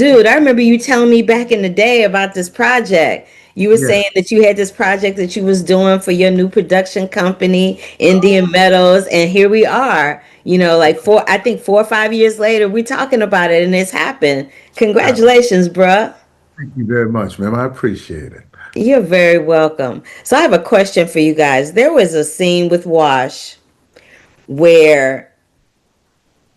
Dude, I remember you telling me back in the day about this project. You were Yeah, saying that you had this project that you was doing for your new production company, Indian Meadows, and here we are. Like I think 4 or 5 years later, we're talking about it and it's happened. uh, Congratulations, bruh. thank you very much, ma'am. I appreciate it. You're very welcome. So I have a question for you guys. There was a scene with Wash where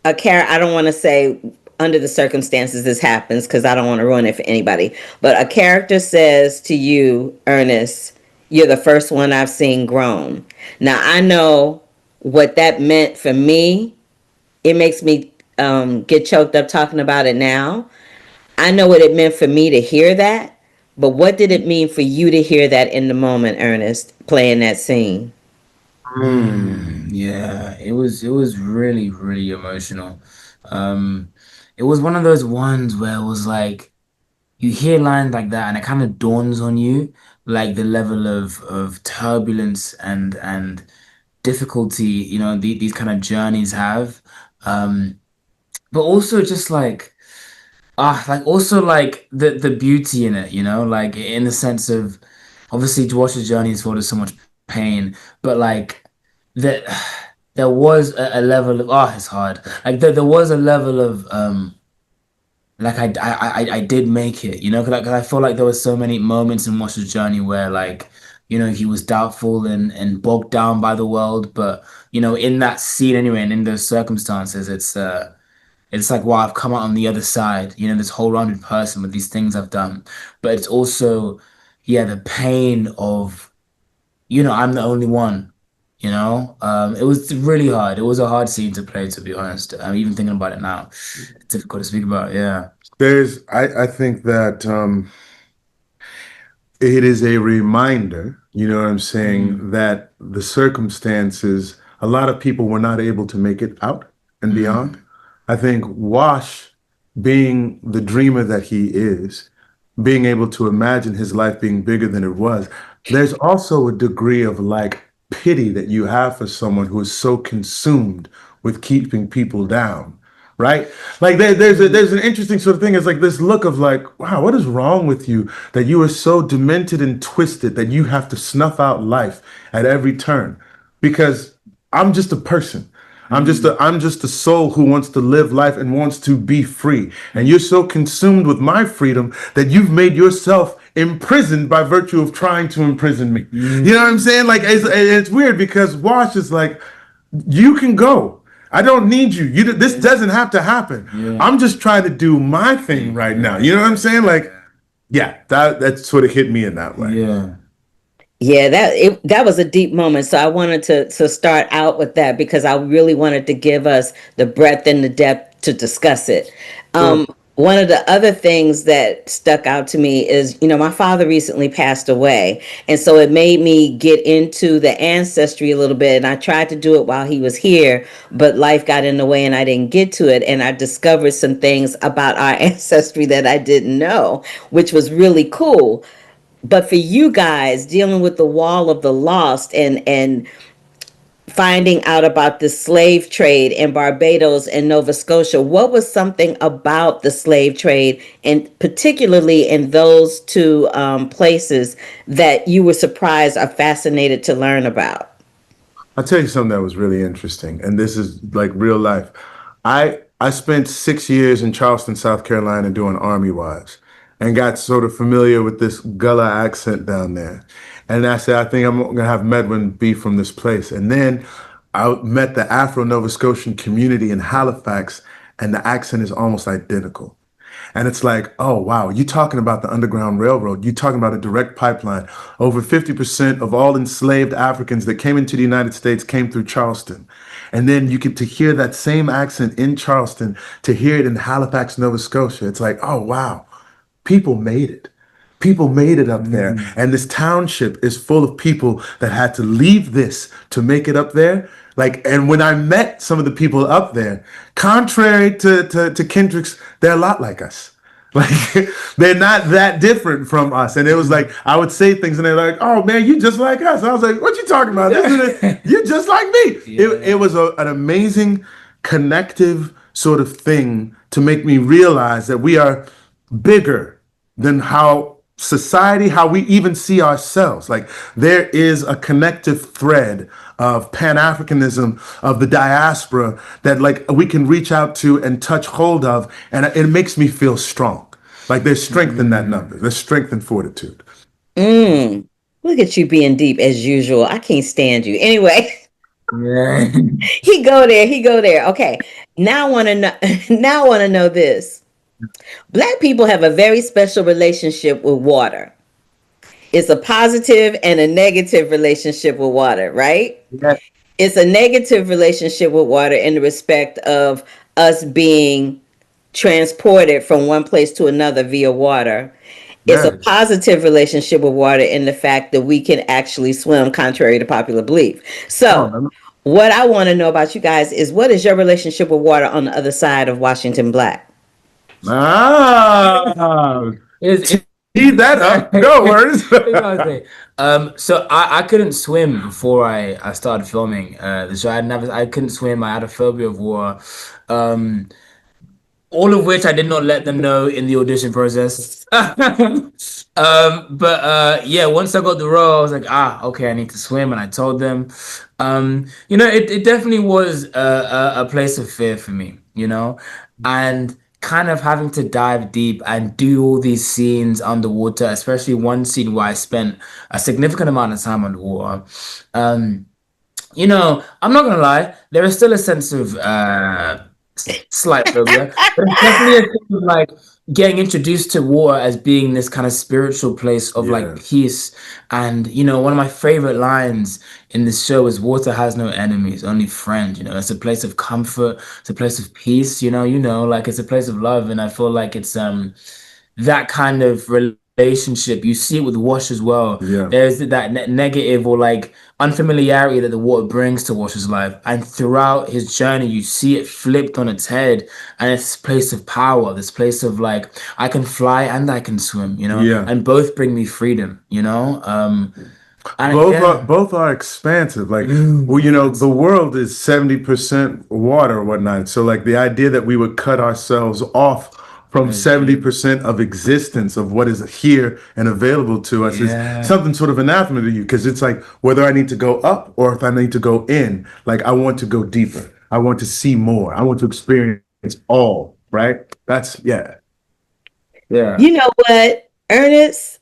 I don't want to say under the circumstances this happens because I don't want to ruin it for anybody, but a character says to you, Ernest, you're the first one I've seen grown. Now I know what that meant for me. It makes me get choked up talking about it now. I know what it meant for me to hear that, but what did it mean for you to hear that in the moment, Ernest, playing that scene? Yeah, it was really, really emotional. Um, it was one of those ones where it was like you hear lines like that and it kind of dawns on you like the level of turbulence and difficulty, these kind of journeys have. Um, but also just like also like the beauty in it, like in the sense of obviously Josh's journey is filled with so much pain, but like that there was a level of it's hard. Like there was a level of like I did make it, 'cause I feel like there were so many moments in Josh's journey where like he was doubtful and bogged down by the world, but in that scene anyway and in those circumstances it's like, wow, I've come out on the other side, this whole rounded person with these things I've done. But it's also, yeah, the pain of, I'm the only one, It was really hard. It was a hard scene to play, to be honest. I'm even thinking about it now. It's difficult to speak about, yeah. I think that it is a reminder, you know what I'm saying, Mm, that the circumstances, a lot of people were not able to make it out and beyond. mm, I think Wash, being the dreamer that he is, being able to imagine his life being bigger than it was, there's also a degree of like pity that you have for someone who is so consumed with keeping people down, right? Like there's an interesting sort of thing. It's like this look of like, wow, what is wrong with you that you are so demented and twisted that you have to snuff out life at every turn? Because I'm just a person. mm, I'm just a soul who wants to live life and wants to be free. And you're so consumed with my freedom that you've made yourself imprisoned by virtue of trying to imprison me. You mm, know what I'm saying? Like it's weird because Wash is like, you can go. I don't need you. This doesn't have to happen. yeah, I'm just trying to do my thing right now. You know what I'm saying? Like, yeah, that sort of hit me in that way. yeah. Yeah, that was a deep moment. So I wanted to start out with that because I really wanted to give us the breadth and the depth to discuss it. Sure. One of the other things that stuck out to me is, my father recently passed away, and so it made me get into the ancestry a little bit. And I tried to do it while he was here, but life got in the way, and I didn't get to it. And I discovered some things about our ancestry that I didn't know, which was really cool. But for you guys dealing with the wall of the lost and finding out about the slave trade in Barbados and Nova Scotia, what was something about the slave trade, and particularly in those two places, that you were surprised or fascinated to learn about? I'll tell you something that was really interesting, and this is like real life. I spent 6 years in Charleston, South Carolina, doing Army Wives, and got sort of familiar with this Gullah accent down there. And I said, I think I'm gonna have Medwin be from this place. And then I met the Afro Nova Scotian community in Halifax, and the accent is almost identical. And it's like, oh, wow, you talking about the Underground Railroad. You talking about a direct pipeline. Over 50% of all enslaved Africans that came into the United States came through Charleston. And then you get to hear that same accent in Charleston, to hear it in Halifax, Nova Scotia. It's like, oh, wow, people made it. People made it up there. Mm, And this township is full of people that had to leave this to make it up there. Like, and when I met some of the people up there, contrary to Kendrick's, they're a lot like us. Like, they're not that different from us. And it was like, I would say things and they're like, oh man, you just like us. I was like, what you talking about? This is it. You just like me. It yeah. was an amazing connective sort of thing to make me realize that we are bigger than how society, how we even see ourselves. Like there is a connective thread of Pan-Africanism, of the diaspora that like we can reach out to and touch hold of, and it makes me feel strong. Like there's strength in that number. There's strength and fortitude. Mm. Look at you being deep as usual. I can't stand you. Anyway, Yeah. he go there. He go there. Okay. Now I want to know. Now I want to know this. Black people have a very special relationship with water. It's a positive and a negative relationship with water, right? Yeah. It's a negative relationship with water in the respect of us being transported from one place to another via water. It's a Yes. positive relationship with water in the fact that we can actually swim, contrary to popular belief. Come So, on, what I want to know about you guys is what is your relationship with water on the other side of Washington Black? Ah, It's tee that up. Go, words. Here's what I say. So I couldn't swim before I started filming the show. I couldn't swim. I had a phobia of water. Um, all of which I did not let them know in the audition process. But yeah, once I got the role, I was like, okay, I need to swim, and I told them. It definitely was a place of fear for me, and kind of having to dive deep and do all these scenes underwater, especially one scene where I spent a significant amount of time underwater. Um, I'm not gonna lie, there is still a sense of slight phobia, but it's definitely a thing of like getting introduced to water as being this kind of spiritual place of like Yeah, peace. And one of my favorite lines in this show is water has no enemies, only friends. It's a place of comfort, it's a place of peace, like it's a place of love. And I feel like it's that kind of relationship. You see it with Wash as well. yeah, There's that negative or like unfamiliarity that the water brings to Wash's life, and throughout his journey, you see it flipped on its head, and it's this place of power, this place of like I can fly and I can swim, yeah. and both bring me freedom, and yeah, Both are expansive. Like, well, the expensive. world is 70% water or whatnot. So, like, the idea that we would cut ourselves off from That's true. 70% of existence of what is here and available to us is Yeah, something sort of anathema to you because it's like whether I need to go up or if I need to go in, like, I want to go deeper. I want to see more. I want to experience all, right? That's, yeah. yeah. You know what, Ernest?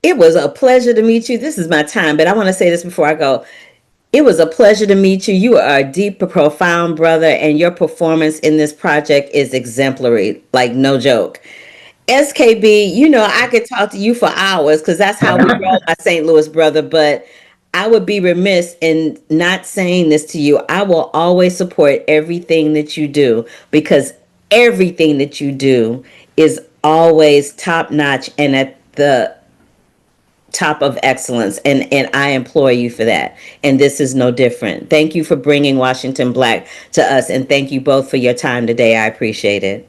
It was a pleasure to meet you. This is my time, but I want to say this before I go. It was a pleasure to meet you. You are a deep, profound brother, and your performance in this project is exemplary. Like, no joke. SKB, I could talk to you for hours because that's how we roll, my St. Louis brother. But I would be remiss in not saying this to you. I will always support everything that you do because everything that you do is always top notch and at the top of excellence, and I implore you for that, and this is no different. Thank you for bringing Washington Black to us, and thank you both for your time today. I appreciate it.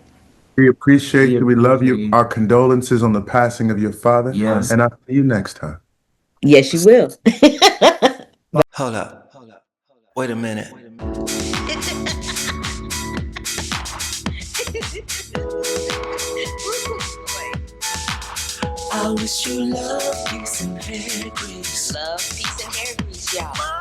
We We appreciate you. We love appreciate you. you. Our condolences on the passing of your father. Yes. And I'll see you next time. Yes, you will. Hold up. Wait a minute. I wish you love, peace, and hair grease. Love, peace, and hair grease, y'all.